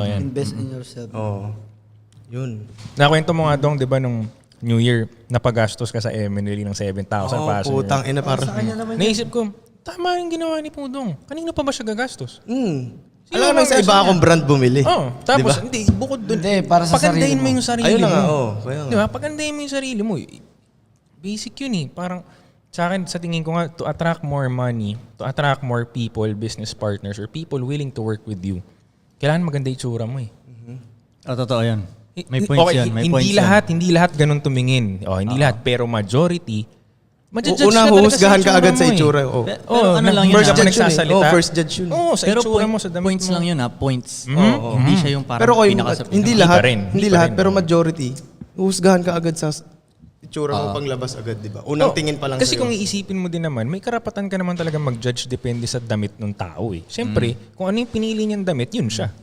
Ayan. Invest in yourself. Oo. Yun. Nakwento mo nga dong, di ba, nung New Year, napagastos ka sa Emily ng 7,000 Oo, passenger. putang ina para. Sa kanya naman Naisip ko, tama yung ginawa ni Pudong. Kanino pa ba siya gagastos? Alam ko sa iba akong brand bumili. Tapos, hindi, bukod dun. Hindi, para sa pagandahin sarili mo mo. yung sarili Ayun na mo. nga, kaya nga. Di ba? Pagandahin mo yung sarili mo. Basic yun eh. Parang, sa akin, sa tingin ko nga, to attract more money, to attract more people, business partners, or people willing to work with you, kailangan maganda yung tsura mo eh. Totoo yan. May points yan. May points Hindi lahat ganun tumingin. Hindi lahat. Pero majority, ma-judge Una, ka talaga huhusgahan ka agad sa mo eh. itsura. Pero ano lang yun, First judge yun eh. nagsasalita. First judge yun. Sa Pero itsura mo, sa damit points mo. lang yun Points. Oo. Hindi siya yung parang Pero kung pinaka hindi pa lahat, rin. hindi Hindi pa lahat, rin. pero majority, huhusgahan ka agad sa itsura mo panglabas agad, di ba? Unang tingin pa lang Kasi sa'yo. kung iisipin mo din naman, may karapatan ka naman talaga mag-judge depende sa damit ng tao eh. Siyempre, kung ano yung pinili niyang damit, yun siya.